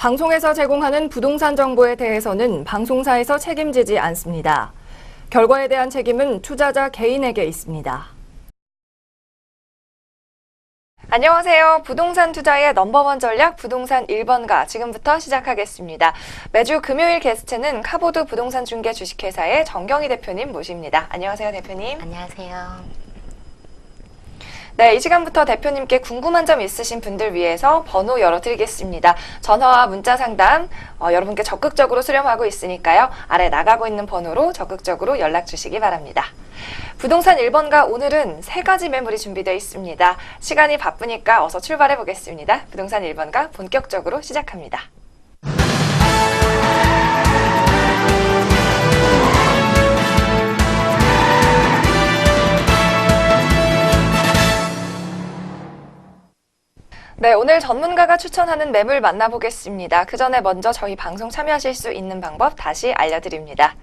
방송에서 제공하는 부동산 정보에 대해서는 방송사에서 책임지지 않습니다. 결과에 대한 책임은 투자자 개인에게 있습니다. 안녕하세요. 부동산 투자의 넘버원 전략 부동산 1번가 지금부터 시작하겠습니다. 매주 금요일 게스트는 카보드 부동산 중개 주식회사의 정경희 대표님 모십니다. 안녕하세요, 대표님. 안녕하세요. 네, 이 시간부터 대표님께 궁금한 점 있으신 분들 위해서 번호 열어드리겠습니다. 전화와 문자 상담 여러분께 적극적으로 수렴하고 있으니까요. 아래 나가고 있는 번호로 적극적으로 연락 주시기 바랍니다. 부동산 1번가 오늘은 3가지 매물이 준비되어 있습니다. 시간이 바쁘니까 어서 출발해 보겠습니다. 부동산 1번가 본격적으로 시작합니다. 네, 오늘 전문가가 추천하는 매물 만나보겠습니다. 그 전에 먼저 저희 방송 참여하실 수 있는 방법 다시 알려드립니다.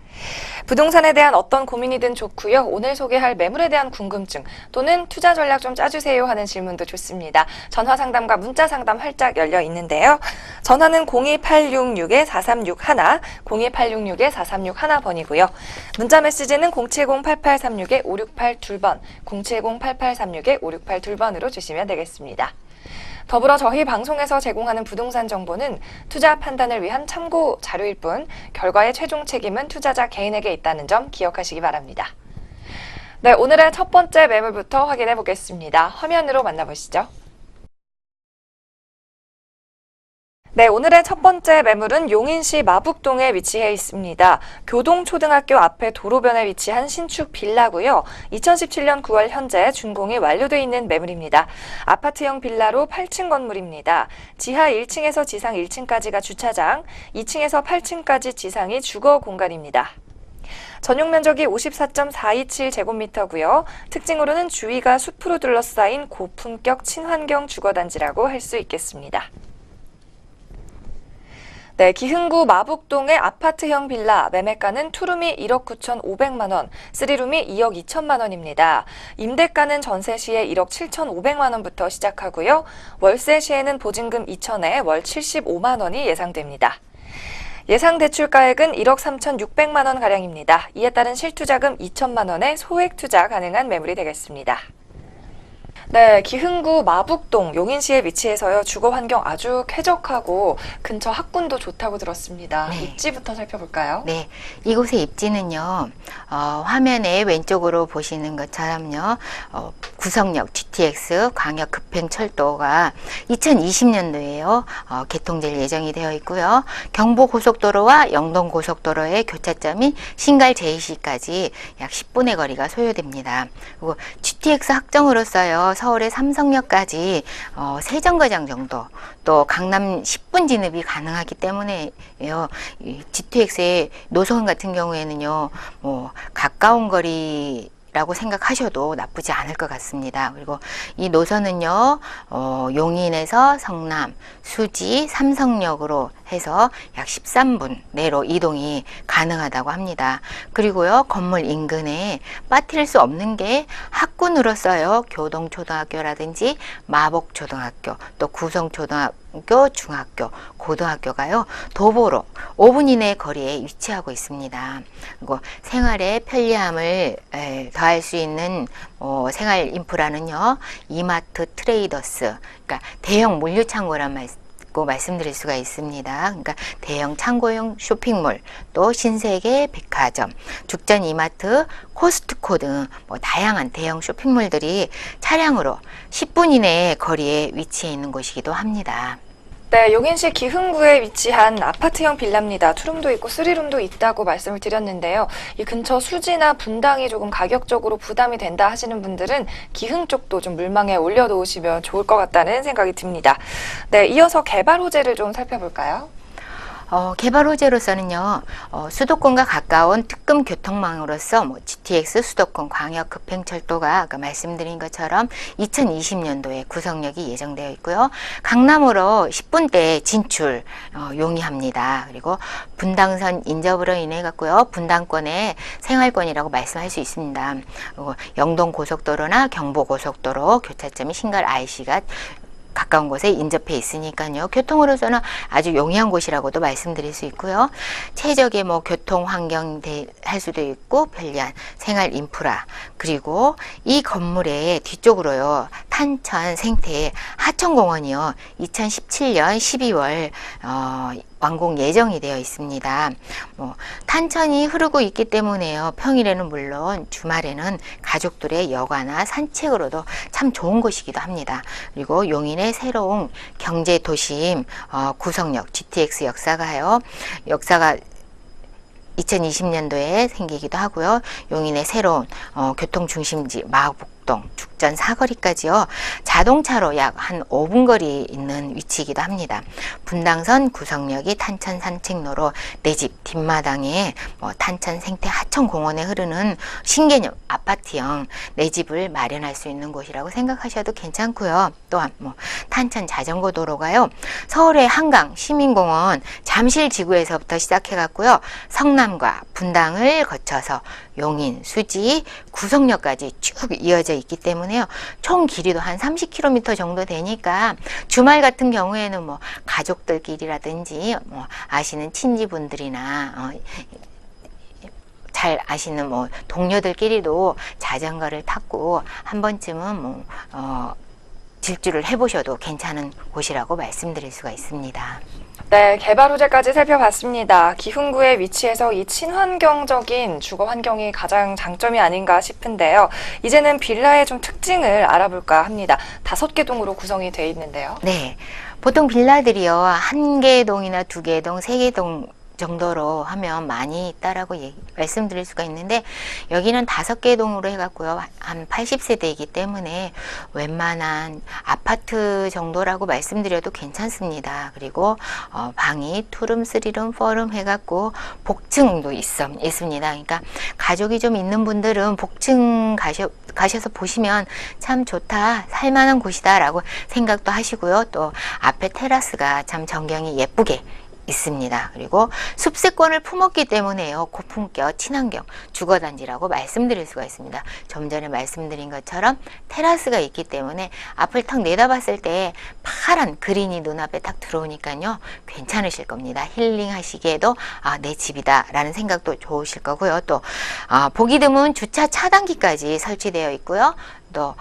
부동산에 대한 어떤 고민이든 좋고요. 오늘 소개할 매물에 대한 궁금증 또는 투자 전략 좀 짜주세요 하는 질문도 좋습니다. 전화 상담과 문자 상담 활짝 열려 있는데요. 전화는 02866-4361, 02866-4361번이고요. 문자 메시지는 070-8836-5682번, 070-8836-5682번으로 주시면 되겠습니다. 더불어 저희 방송에서 제공하는 부동산 정보는 투자 판단을 위한 참고 자료일 뿐 결과의 최종 책임은 투자자 개인에게 있다는 점 기억하시기 바랍니다. 네, 오늘의 첫 번째 매물부터 확인해 보겠습니다. 화면으로 만나보시죠. 네, 오늘의 첫 번째 매물은 용인시 마북동에 위치해 있습니다. 교동초등학교 앞에 도로변에 위치한 신축 빌라고요. 2017년 9월 현재 준공이 완료되어 있는 매물입니다. 아파트형 빌라로 8층 건물입니다. 지하 1층에서 지상 1층까지가 주차장, 2층에서 8층까지 지상이 주거 공간입니다. 전용 면적이 54.427제곱미터고요. 특징으로는 주위가 숲으로 둘러싸인 고품격 친환경 주거단지라고 할 수 있겠습니다. 네, 기흥구 마북동의 아파트형 빌라 매매가는 투룸이 1억 9,500만 원, 3룸이 2억 2천만 원입니다. 임대가는 전세 시에 1억 7,500만 원부터 시작하고요. 월세 시에는 보증금 2천에 월 75만 원이 예상됩니다. 예상 대출가액은 1억 3,600만 원 가량입니다. 이에 따른 실투자금 2천만 원의 소액 투자 가능한 매물이 되겠습니다. 네, 기흥구 마북동 용인시에 위치해서요. 주거 환경 아주 쾌적하고 근처 학군도 좋다고 들었습니다. 네. 입지부터 살펴볼까요? 네, 이곳의 입지는요, 화면에 왼쪽으로 보시는 것처럼요, 구성역 GTX 광역 급행철도가 2020년도에요, 개통될 예정이 되어 있고요. 경부고속도로와 영동고속도로의 교차점인 신갈 JC까지 약 10분의 거리가 소요됩니다. 그리고 GTX 확정으로서요, 서울의 삼성역까지 3정거장 정도, 또 강남 10분 진입이 가능하기 때문에요. GTX의 노선 같은 경우에는요, 가까운 거리라고 생각하셔도 나쁘지 않을 것 같습니다. 그리고 이 노선은요, 용인에서 성남, 수지, 삼성역으로 해서 약 13분 내로 이동이 가능하다고 합니다. 그리고요, 건물 인근에 빠뜨릴 수 없는 게 학군으로서요, 교동초등학교라든지 마복초등학교, 또 구성초등학교, 중학교, 고등학교가요, 도보로 5분 이내 거리에 위치하고 있습니다. 그리고 생활의 편리함을 더할 수 있는 생활 인프라는요, 이마트 트레이더스, 그러니까 대형 물류창고란 말씀드릴 수가 있습니다. 그러니까 대형 창고용 쇼핑몰, 또 신세계 백화점, 죽전 이마트, 코스트코 등 다양한 대형 쇼핑몰들이 차량으로 10분 이내의 거리에 위치해 있는 곳이기도 합니다. 네, 용인시 기흥구에 위치한 아파트형 빌라입니다. 투룸도 있고 3룸도 있다고 말씀을 드렸는데요. 이 근처 수지나 분당이 조금 가격적으로 부담이 된다 하시는 분들은 기흥 쪽도 좀 물망에 올려놓으시면 좋을 것 같다는 생각이 듭니다. 네, 이어서 개발 호재를 좀 살펴볼까요? 개발 호재로서는요, 수도권과 가까운 특금 교통망으로서 GTX 수도권 광역 급행철도가 아까 말씀드린 것처럼 2020년도에 구성력이 예정되어 있고요. 강남으로 10분대 진출 용이합니다. 그리고 분당선 인접으로 인해 갖고요, 분당권의 생활권이라고 말씀할 수 있습니다. 그리고 영동고속도로나 경부고속도로 교차점이 신갈 IC가 가까운 곳에 인접해 있으니까요. 교통으로서는 아주 용이한 곳이라고도 말씀드릴 수 있고요. 최적의 뭐 교통 환경 할 수도 있고 편리한 생활 인프라, 그리고 이 건물의 뒤쪽으로요. 탄천 생태 하천공원이요. 2017년 12월 완공 예정이 되어 있습니다. 뭐 탄천이 흐르고 있기 때문에요. 평일에는 물론 주말에는 가족들의 여가나 산책으로도 참 좋은 곳이기도 합니다. 그리고 용인의 새로운 경제 도심 구성역 GTX 역사가 2020년도에 생기기도 하고요. 용인의 새로운 교통중심지 마곡동 죽전 사거리까지요. 자동차로 약 한 5분 거리 있는 위치이기도 합니다. 분당선 구성역이 탄천 산책로로 내 집 뒷마당에 탄천 생태 하천공원에 흐르는 신개념 아파트형 내 집을 마련할 수 있는 곳이라고 생각하셔도 괜찮고요. 또한 탄천 자전거 도로가요. 서울의 한강 시민공원 잠실지구에서부터 시작해갔고요. 성남과 분당을 거쳐서 용인, 수지, 구성역까지 쭉 이어져 있기 때문에요. 총 길이도 한 30km 정도 되니까 주말 같은 경우에는 가족들끼리라든지 아시는 친지분들이나 잘 아시는 동료들끼리도 자전거를 타고 한 번쯤은 질주를 해보셔도 괜찮은 곳이라고 말씀드릴 수가 있습니다. 네, 개발 호재까지 살펴봤습니다. 기흥구의 위치에서 이 친환경적인 주거 환경이 가장 장점이 아닌가 싶은데요. 이제는 빌라의 좀 특징을 알아볼까 합니다. 5개 동으로 구성이 되어 있는데요. 네, 보통 빌라들이요. 1개 동이나 2개 동, 3개 동 정도로 하면 많이 있다라고 말씀드릴 수가 있는데 여기는 5개 동으로 해갖고요. 한 80세대이기 때문에 웬만한 아파트 정도라고 말씀드려도 괜찮습니다. 그리고 방이 투룸, 쓰리룸, 포룸 해갖고 복층도 있습니다. 그러니까 가족이 좀 있는 분들은 복층 가셔서 보시면 참 좋다, 살만한 곳이다 라고 생각도 하시고요. 또 앞에 테라스가 참 전경이 예쁘게 있습니다. 그리고 숲세권을 품었기 때문에요. 고품격 친환경 주거단지라고 말씀드릴 수가 있습니다. 좀 전에 말씀드린 것처럼 테라스가 있기 때문에 앞을 탁 내다봤을 때 파란 그린이 눈앞에 딱 들어오니까요. 괜찮으실 겁니다. 힐링 하시기에도 내 집이다 라는 생각도 좋으실 거고요. 또 보기 드문 주차 차단기까지 설치되어 있고요. 또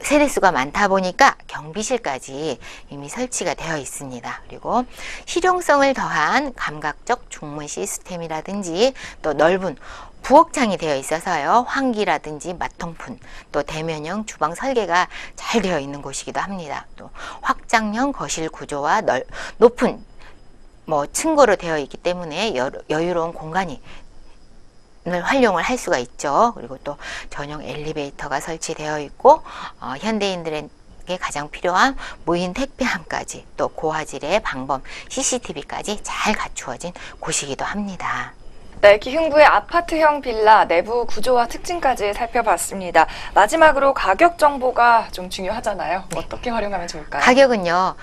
세대수가 많다 보니까 경비실까지 이미 설치가 되어 있습니다. 그리고 실용성을 더한 감각적 중문 시스템이라든지 또 넓은 부엌창이 되어 있어서요. 환기라든지 마통풍, 또 대면형 주방 설계가 잘 되어 있는 곳이기도 합니다. 또 확장형 거실 구조와 높은 층고로 되어 있기 때문에 여유로운 공간이 활용을 할 수가 있죠. 그리고 또 전용 엘리베이터가 설치되어 있고 현대인들에게 가장 필요한 무인 택배함까지 또 고화질의 방범 CCTV까지 잘 갖추어진 곳이기도 합니다. 네, 기흥구의 아파트형 빌라 내부 구조와 특징까지 살펴봤습니다. 마지막으로 가격 정보가 좀 중요하잖아요. 네. 어떻게 활용하면 좋을까요? 가격은요.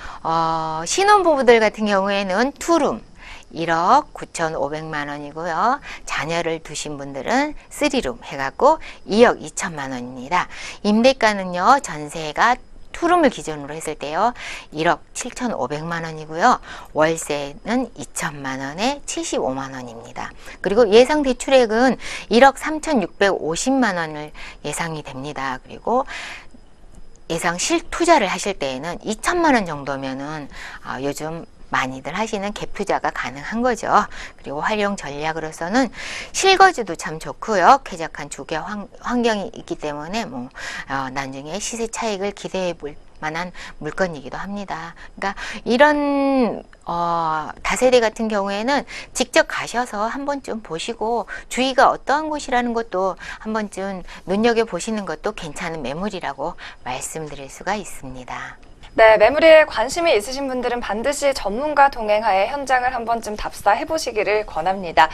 신혼부부들 같은 경우에는 투룸 1억 9,500만 원이고요. 자녀를 두신 분들은 3룸 해갖고 2억 2천만 원입니다. 임대가는요. 전세가 투룸을 기준으로 했을 때요. 1억 7,500만 원이고요. 월세는 2천만 원에 75만 원입니다. 그리고 예상 대출액은 1억 3,650만 원을 예상이 됩니다. 그리고 예상 실투자를 하실 때에는 2천만 원 정도면은 요즘 많이들 하시는 갭 투자가 가능한 거죠. 그리고 활용 전략으로서는 실거주도 참 좋고요. 쾌적한 주거 환경이 있기 때문에 나중에 시세 차익을 기대해 볼 만한 물건이기도 합니다. 그러니까 이런 다세대 같은 경우에는 직접 가셔서 한 번쯤 보시고 주위가 어떠한 곳이라는 것도 한 번쯤 눈여겨보시는 것도 괜찮은 매물이라고 말씀드릴 수가 있습니다. 네, 매물에 관심이 있으신 분들은 반드시 전문가 동행하에 현장을 한 번쯤 답사해 보시기를 권합니다.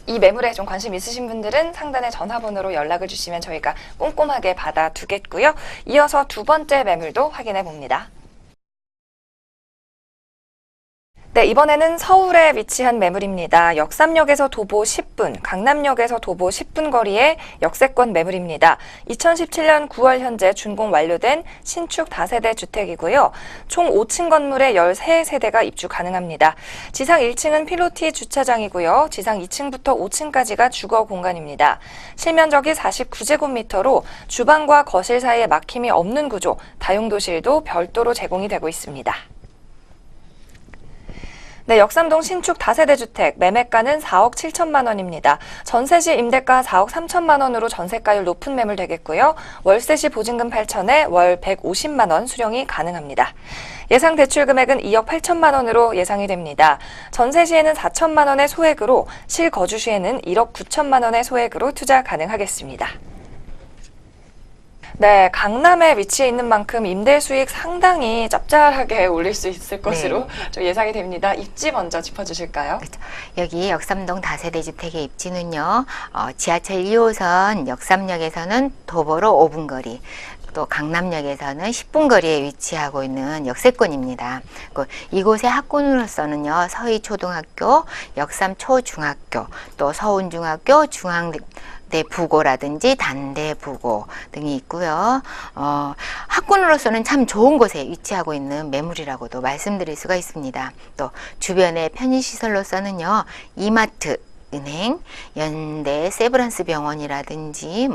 이 매물에 좀 관심 있으신 분들은 상단의 전화번호로 연락을 주시면 저희가 꼼꼼하게 받아두겠고요. 이어서 2번째 매물도 확인해 봅니다. 네, 이번에는 서울에 위치한 매물입니다. 역삼역에서 도보 10분, 강남역에서 도보 10분 거리의 역세권 매물입니다. 2017년 9월 현재 준공 완료된 신축 다세대 주택이고요. 총 5층 건물에 13세대가 입주 가능합니다. 지상 1층은 필로티 주차장이고요. 지상 2층부터 5층까지가 주거 공간입니다. 실면적이 49제곱미터로 주방과 거실 사이에 막힘이 없는 구조, 다용도실도 별도로 제공이 되고 있습니다. 네, 역삼동 신축 다세대 주택 매매가는 4억 7천만 원입니다. 전세 시 임대가 4억 3천만 원으로 전세가율 높은 매물 되겠고요. 월세 시 보증금 8천에 월 150만 원 수령이 가능합니다. 예상 대출 금액은 2억 8천만 원으로 예상이 됩니다. 전세 시에는 4천만 원의 소액으로, 실거주 시에는 1억 9천만 원의 소액으로 투자 가능하겠습니다. 네, 강남에 위치해 있는 만큼 임대 수익 상당히 짭짤하게 올릴 수 있을 것으로 좀 예상이 됩니다. 입지 먼저 짚어주실까요? 그렇죠. 여기 역삼동 다세대 주택의 입지는요, 지하철 2호선 역삼역에서는 도보로 5분 거리, 또 강남역에서는 10분 거리에 위치하고 있는 역세권입니다. 이곳의 학군으로서는요, 서희초등학교, 역삼초중학교, 또 서운중학교, 부고라든지 단대부고 등이 있고요. 학군으로서는 참 좋은 곳에 위치하고 있는 매물이라고도 말씀드릴 수가 있습니다. 또 주변의 편의시설로서는요, 이마트, 은행, 연대, 세브란스 병원이라든지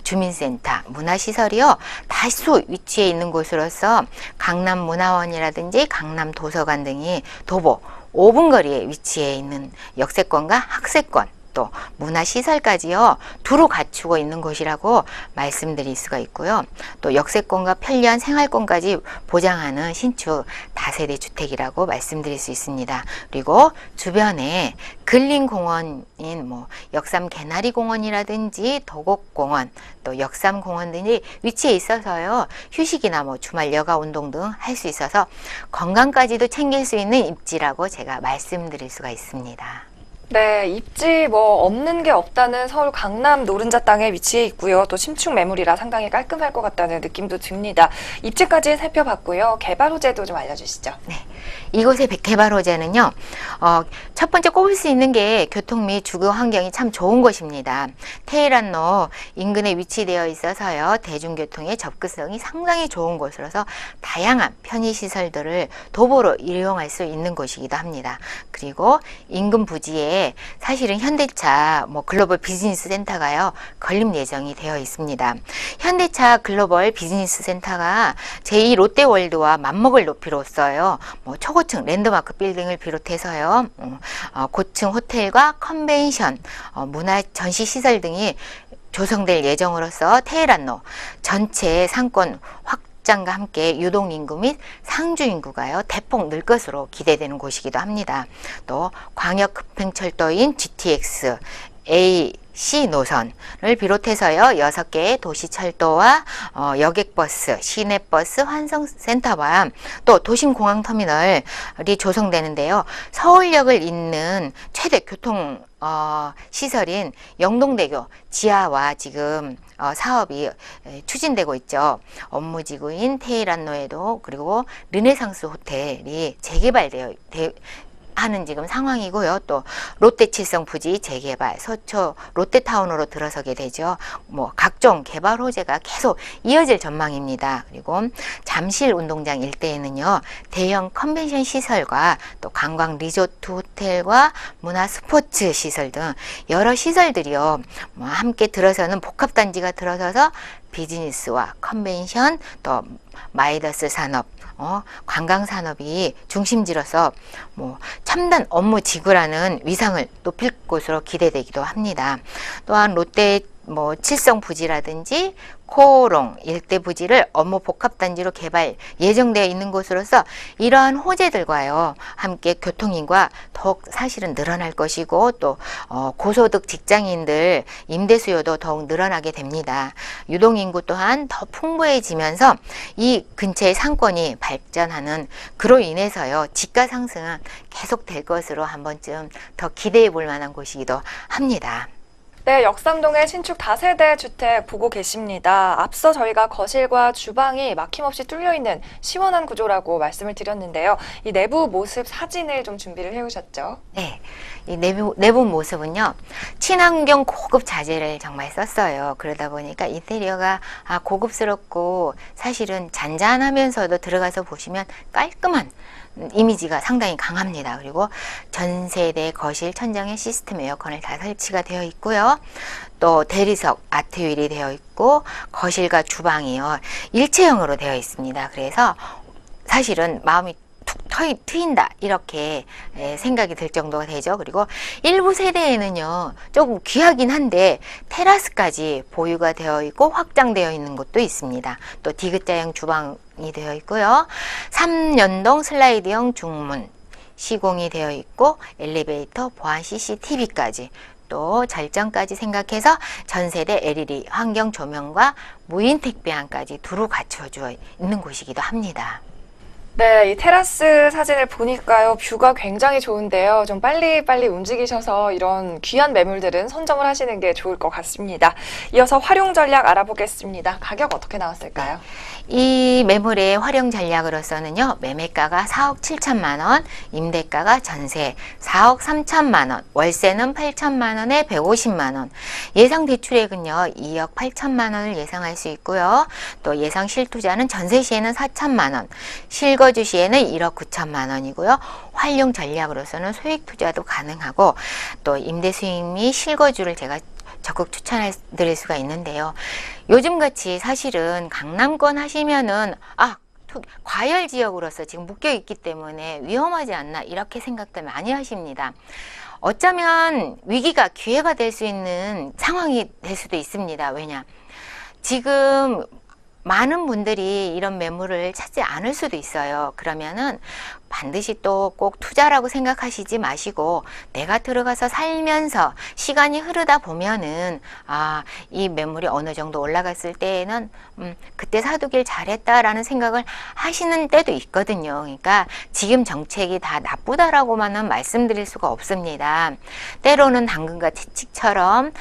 주민센터, 문화시설이요 다수 위치해 있는 곳으로서 강남문화원이라든지 강남도서관 등이 도보 5분 거리에 위치해 있는 역세권과 학세권, 또 문화시설까지요 두루 갖추고 있는 곳이라고 말씀드릴 수가 있고요. 또 역세권과 편리한 생활권까지 보장하는 신축 다세대 주택이라고 말씀드릴 수 있습니다. 그리고 주변에 근린공원인 역삼 개나리공원이라든지 도곡공원, 또 역삼공원 등이 위치해 있어서요 휴식이나 주말 여가 운동 등 할 수 있어서 건강까지도 챙길 수 있는 입지라고 제가 말씀드릴 수가 있습니다. 네, 입지 없는 게 없다는 서울 강남 노른자 땅에 위치해 있고요. 또 신축 매물이라 상당히 깔끔할 것 같다는 느낌도 듭니다. 입지까지 살펴봤고요. 개발 호재도 좀 알려주시죠. 네, 이곳의 개발 호재는요. 첫 번째 꼽을 수 있는 게 교통 및 주거 환경이 참 좋은 곳입니다. 테헤란로 인근에 위치되어 있어서요. 대중교통의 접근성이 상당히 좋은 곳으로서 다양한 편의시설들을 도보로 이용할 수 있는 곳이기도 합니다. 그리고 인근 부지에 사실은 현대차 글로벌 비즈니스 센터가요 건립 예정이 되어 있습니다. 현대차 글로벌 비즈니스 센터가 제2 롯데월드와 맞먹을 높이로써요 초고층 랜드마크 빌딩을 비롯해서요 고층 호텔과 컨벤션, 문화 전시 시설 등이 조성될 예정으로서 테헤란로 전체 상권 확장과 함께 유동인구 및 상주인구가요 대폭 늘 것으로 기대되는 곳이기도 합니다. 또 광역급행철도인 GTX, AC 노선을 비롯해서요 6개의 도시철도와 여객버스, 시내버스 환승센터와 또 도심공항터미널이 조성되는데요. 서울역을 잇는 최대 교통 시설인 영동대교 지하와 지금 사업이 추진되고 있죠. 업무지구인 테헤란로에도 그리고 르네상스 호텔이 재개발되어 하는 지금 상황이고요. 또 롯데칠성 부지 재개발, 서초 롯데타운으로 들어서게 되죠. 각종 개발 호재가 계속 이어질 전망입니다. 그리고 잠실 운동장 일대에는요 대형 컨벤션 시설과 또 관광 리조트 호텔과 문화 스포츠 시설 등 여러 시설들이요 함께 들어서는 복합단지가 들어서서 비즈니스와 컨벤션 또 마이더스 산업 관광산업이 중심지로서 첨단 업무 지구라는 위상을 높일 것으로 기대되기도 합니다. 또한 롯데 칠성 부지라든지 코오롱 일대 부지를 업무 복합단지로 개발 예정되어 있는 곳으로서 이러한 호재들과요 함께 교통인구가 더욱 사실은 늘어날 것이고 또 고소득 직장인들 임대 수요도 더욱 늘어나게 됩니다. 유동인구 또한 더 풍부해지면서 이 근처의 상권이 발전하는 그로 인해서요 집가 상승은 계속될 것으로 한 번쯤 더 기대해 볼 만한 곳이기도 합니다. 네, 역삼동의 신축 다세대 주택 보고 계십니다. 앞서 저희가 거실과 주방이 막힘없이 뚫려 있는 시원한 구조라고 말씀을 드렸는데요. 이 내부 모습 사진을 좀 준비를 해오셨죠? 네, 이 내부 모습은요, 친환경 고급 자재를 정말 썼어요. 그러다 보니까 인테리어가 고급스럽고 사실은 잔잔하면서도 들어가서 보시면 깔끔한 이미지가 상당히 강합니다. 그리고 전 세대 거실 천장에 시스템 에어컨을 다 설치가 되어 있고요. 또 대리석 아트 휠이 되어 있고 거실과 주방이요, 일체형으로 되어 있습니다. 그래서 사실은 마음이 툭 트인다 이렇게 생각이 들 정도가 되죠. 그리고 일부 세대에는요 조금 귀하긴 한데 테라스까지 보유가 되어 있고 확장되어 있는 곳도 있습니다. 또 디귿자형 주방이 되어 있고요, 3연동 슬라이드형 중문 시공이 되어 있고 엘리베이터, 보안 CCTV까지, 또 절전까지 생각해서 전세대 LED 환경 조명과 무인 택배함까지 두루 갖춰져 있는 곳이기도 합니다. 네, 이 테라스 사진을 보니까요, 뷰가 굉장히 좋은데요. 좀 빨리빨리 움직이셔서 이런 귀한 매물들은 선점을 하시는 게 좋을 것 같습니다. 이어서 활용 전략 알아보겠습니다. 가격 어떻게 나왔을까요? 이 매물의 활용 전략으로서는요, 매매가가 4억 7천만 원, 임대가가 전세 4억 3천만 원, 월세는 8천만 원에 150만 원, 예상 대출액은요 2억 8천만 원을 예상할 수 있고요. 또 예상 실투자는 전세 시에는 4천만 원, 실거주 시에는 1억 9천만 원이고요. 활용 전략으로서는 소액 투자도 가능하고, 또 임대 수익 및 실거주를 제가 적극 추천해 드릴 수가 있는데요. 요즘같이 사실은 강남권 하시면은 과열 지역으로서 지금 묶여 있기 때문에 위험하지 않나 이렇게 생각들 많이 하십니다. 어쩌면 위기가 기회가 될 수 있는 상황이 될 수도 있습니다. 왜냐? 지금 많은 분들이 이런 매물을 찾지 않을 수도 있어요. 그러면은 반드시 또 꼭 투자라고 생각하시지 마시고, 내가 들어가서 살면서 시간이 흐르다 보면은 이 매물이 어느 정도 올라갔을 때에는 그때 사두길 잘했다라는 생각을 하시는 때도 있거든요. 그러니까 지금 정책이 다 나쁘다라고만은 말씀드릴 수가 없습니다. 때로는 당근과 채찍처럼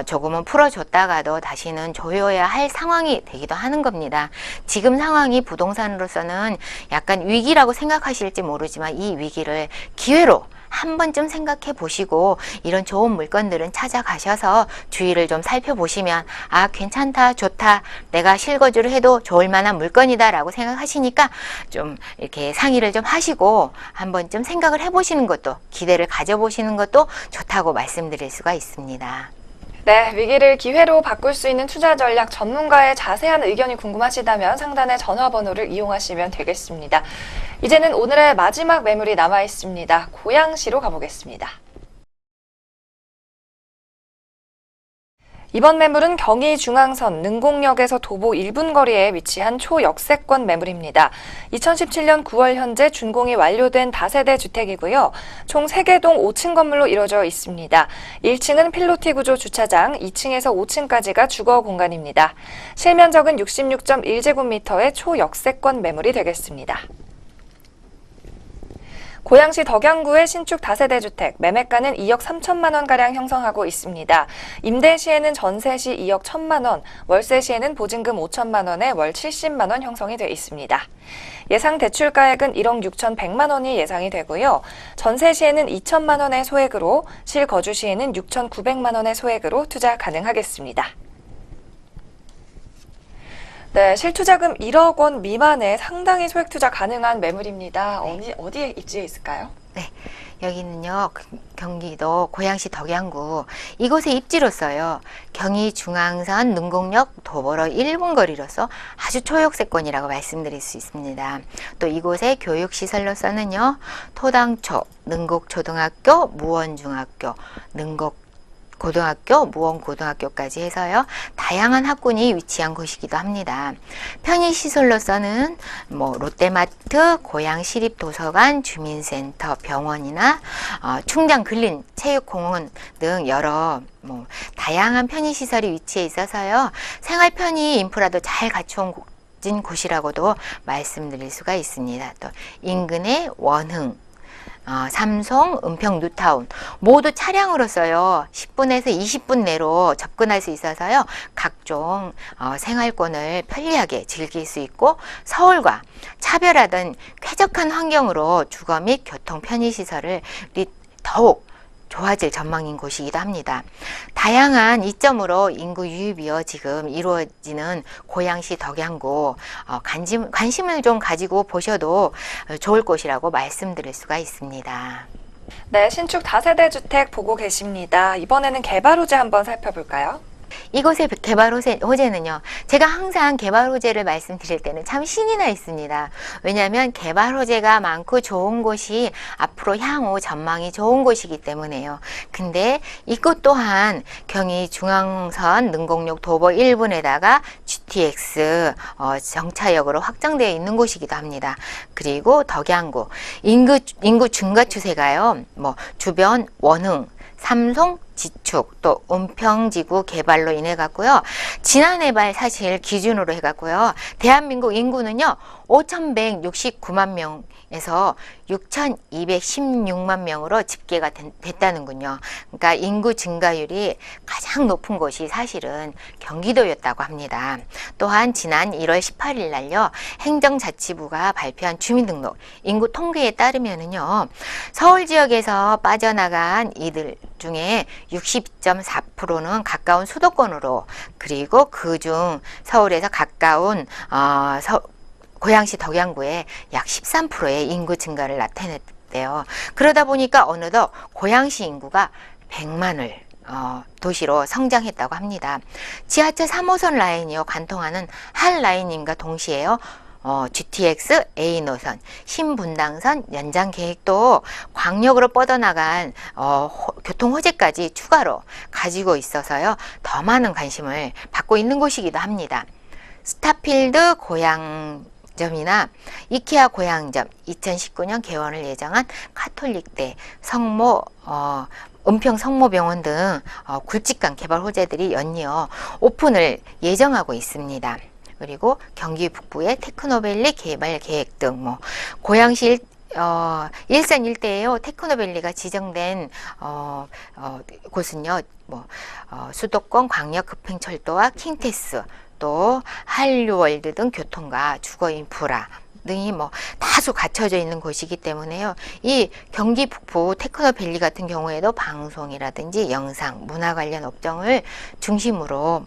조금은 풀어줬다가도 다시는 조여야 할 상황이 되기도 하는 겁니다. 지금 상황이 부동산으로서는 약간 위기라고 생각하실지 모르지만 이 위기를 기회로 한 번쯤 생각해 보시고, 이런 좋은 물건들은 찾아가셔서 주위를 좀 살펴보시면 괜찮다, 좋다, 내가 실거주를 해도 좋을 만한 물건이다 라고 생각하시니까 좀 이렇게 상의를 좀 하시고 한 번쯤 생각을 해보시는 것도, 기대를 가져보시는 것도 좋다고 말씀드릴 수가 있습니다. 네, 위기를 기회로 바꿀 수 있는 투자 전략, 전문가의 자세한 의견이 궁금하시다면 상단의 전화번호를 이용하시면 되겠습니다. 이제는 오늘의 마지막 매물이 남아 있습니다. 고양시로 가보겠습니다. 이번 매물은 경의 중앙선 능곡역에서 도보 1분 거리에 위치한 초역세권 매물입니다. 2017년 9월 현재 준공이 완료된 다세대 주택이고요. 총 3개 동 5층 건물로 이루어져 있습니다. 1층은 필로티 구조 주차장, 2층에서 5층까지가 주거 공간입니다. 실면적은 66.1제곱미터의 초역세권 매물이 되겠습니다. 고양시 덕양구의 신축 다세대 주택, 매매가는 2억 3천만 원가량 형성하고 있습니다. 임대 시에는 전세 시 2억 1천만 원, 월세 시에는 보증금 5천만 원에 월 70만 원 형성이 되어 있습니다. 예상 대출가액은 1억 6,100만 원이 예상이 되고요. 전세 시에는 2천만 원의 소액으로, 실거주 시에는 6,900만 원의 소액으로 투자 가능하겠습니다. 네, 실투자금 1억 원 미만의 상당히 소액 투자 가능한 매물입니다. 어디에 입지해 있을까요? 네, 여기는요 경기도 고양시 덕양구, 이곳의 입지로서요 경의 중앙선 능곡역 도보로 1분 거리로서 아주 초역세권이라고 말씀드릴 수 있습니다. 또 이곳의 교육시설로서는요 토당초, 능곡초등학교, 무원중학교, 고등학교, 무원고등학교까지 해서요 다양한 학군이 위치한 곳이기도 합니다. 편의시설로서는 롯데마트, 고양시립도서관, 주민센터, 병원이나 충장 근린 체육공원 등 여러 다양한 편의시설이 위치해 있어서요 생활 편의 인프라도 잘 갖춘 곳이라고도 말씀드릴 수가 있습니다. 또 인근의 원흥, 삼성, 은평, 뉴타운 모두 차량으로서요 10분에서 20분 내로 접근할 수 있어서요 각종 생활권을 편리하게 즐길 수 있고 서울과 차별화된 쾌적한 환경으로 주거 및 교통 편의시설을 더욱 좋아질 전망인 곳이기도 합니다. 다양한 이점으로 인구 유입이요 지금 이루어지는 고양시 덕양구 관심을 좀 가지고 보셔도 좋을 곳이라고 말씀드릴 수가 있습니다. 네, 신축 다세대 주택 보고 계십니다. 이번에는 개발 호재 한번 살펴볼까요? 이곳의 개발 호재는요. 제가 항상 개발 호재를 말씀드릴 때는 참 신이 나 있습니다. 왜냐하면 개발 호재가 많고 좋은 곳이 앞으로 향후 전망이 좋은 곳이기 때문에요. 근데 이곳 또한 경의 중앙선 능곡역 도보 1분에다가 GTX 정차역으로 확장되어 있는 곳이기도 합니다. 그리고 덕양구 인구 증가 추세가요. 주변 원흥 삼성, 지축, 또 은평지구 개발로 인해 갖고요. 지난해 말 사실 기준으로 해 갖고요. 대한민국 인구는요. 5,169만 명에서 6,216만 명으로 집계가 됐다는군요. 그러니까 인구 증가율이 가장 높은 곳이 사실은 경기도였다고 합니다. 또한 지난 1월 18일 날요. 행정자치부가 발표한 주민등록 인구 통계에 따르면은요. 서울 지역에서 빠져나간 이들 중에 62.4%는 가까운 수도권으로 그리고 그중 서울에서 가까운 고양시 덕양구에 약 13%의 인구 증가를 나타냈대요. 그러다 보니까 어느덧 고양시 인구가 100만을 도시로 성장했다고 합니다. 지하철 3호선 라인이요 관통하는 한 라인임과 동시에요. GTX A 노선, 신분당선 연장 계획도 광역으로 뻗어나간 교통 호재까지 추가로 가지고 있어서요. 더 많은 관심을 받고 있는 곳이기도 합니다. 스타필드 고향점이나 이케아 고향점 2019년 개원을 예정한 카톨릭대 성모 은평 성모병원 등 굵직한 개발 호재들이 연이어 오픈을 예정하고 있습니다. 그리고 경기 북부의 테크노밸리 개발 계획 등 고양시 일산 일대에요 테크노밸리가 지정된 곳은요 수도권 광역 급행철도와 킹테스 또 한류월드 등 교통과 주거 인프라 등이 다수 갖춰져 있는 곳이기 때문에요. 이 경기 북부 테크노밸리 같은 경우에도 방송이라든지 영상, 문화 관련 업종을 중심으로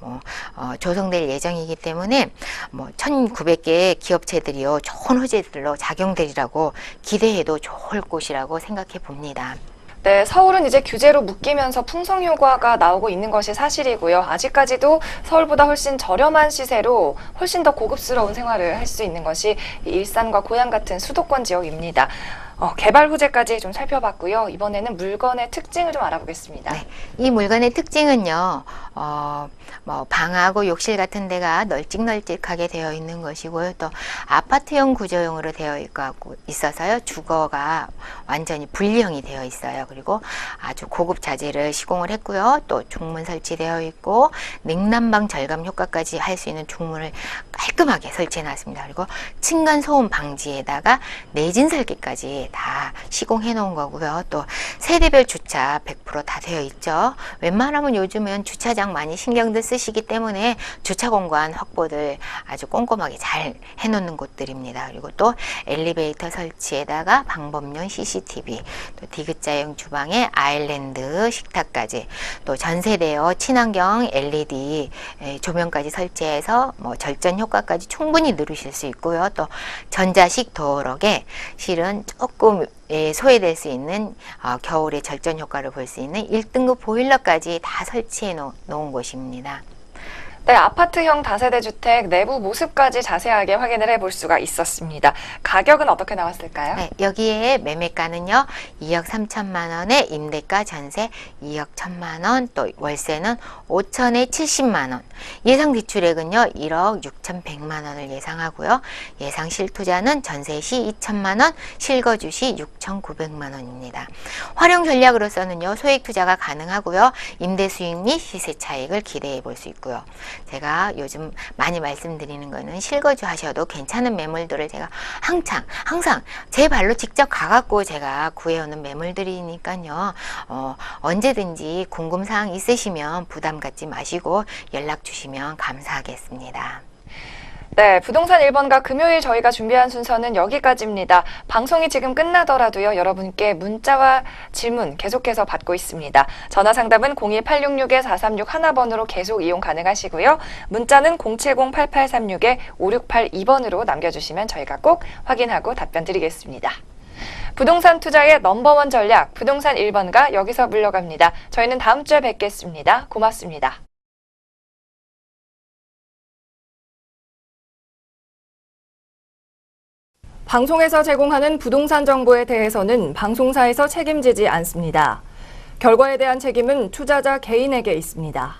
조성될 예정이기 때문에 1,900개의 기업체들이요 좋은 호재들로 작용되리라고 기대해도 좋을 곳이라고 생각해 봅니다. 네, 서울은 이제 규제로 묶이면서 풍성 효과가 나오고 있는 것이 사실이고요. 아직까지도 서울보다 훨씬 저렴한 시세로 훨씬 더 고급스러운 생활을 할 수 있는 것이 일산과 고양 같은 수도권 지역입니다. 개발 호재까지 좀 살펴봤고요. 이번에는 물건의 특징을 좀 알아보겠습니다. 네, 이 물건의 특징은요. 방하고 욕실 같은 데가 널찍널찍하게 되어 있는 것이고요. 또 아파트형 구조형으로 되어 있어서요. 주거가 완전히 분리형이 되어 있어요. 그리고 아주 고급 자재를 시공을 했고요. 또 중문 설치되어 있고 냉난방 절감 효과까지 할 수 있는 중문을 깔끔하게 설치해 놨습니다. 그리고 층간 소음 방지에다가 내진 설계까지 다 시공해 놓은 거고요. 또 세대별 주차 100% 다 되어 있죠. 웬만하면 요즘은 주차장 많이 신경들 쓰시기 때문에 주차 공간 확보들 아주 꼼꼼하게 잘 해놓는 곳들입니다. 그리고 또 엘리베이터 설치에다가 방범용 CCTV, 또 디귿자형 주방에 아일랜드 식탁까지, 또 전세대여 친환경 LED 조명까지 설치해서 절전 효과까지 충분히 누리실 수 있고요. 또 전자식 도어록에 실은 조금 소외될 수 있는 겨울의 절전 효과를 볼 수 있는 1등급 보일러까지 다 설치해 놓은 곳입니다. 네, 아파트형 다세대 주택 내부 모습까지 자세하게 확인을 해볼 수가 있었습니다. 가격은 어떻게 나왔을까요? 네, 여기에 매매가는요 2억 3천만 원에 임대가 전세 2억 1천만 원, 또 월세는 5천에 70만 원, 예상 대출액은요 1억 6,100만 원을 예상하고요. 예상 실투자는 전세 시 2천만 원, 실거주 시 6,900만 원입니다. 활용 전략으로서는요 소액 투자가 가능하고요. 임대 수익 및 시세 차익을 기대해 볼 수 있고요. 제가 요즘 많이 말씀드리는 거는 실거주 하셔도 괜찮은 매물들을 제가 항상 제 발로 직접 가갖고 제가 구해오는 매물들이니까요. 언제든지 궁금사항 있으시면 부담 갖지 마시고 연락 주시면 감사하겠습니다. 네, 부동산 1번가 금요일 저희가 준비한 순서는 여기까지입니다. 방송이 지금 끝나더라도요, 여러분께 문자와 질문 계속해서 받고 있습니다. 전화 상담은 02866-4361번으로 계속 이용 가능하시고요. 문자는 070-8836-5682번으로 남겨주시면 저희가 꼭 확인하고 답변 드리겠습니다. 부동산 투자의 넘버원 전략, 부동산 1번가 여기서 물러갑니다. 저희는 다음 주에 뵙겠습니다. 고맙습니다. 방송에서 제공하는 부동산 정보에 대해서는 방송사에서 책임지지 않습니다. 결과에 대한 책임은 투자자 개인에게 있습니다.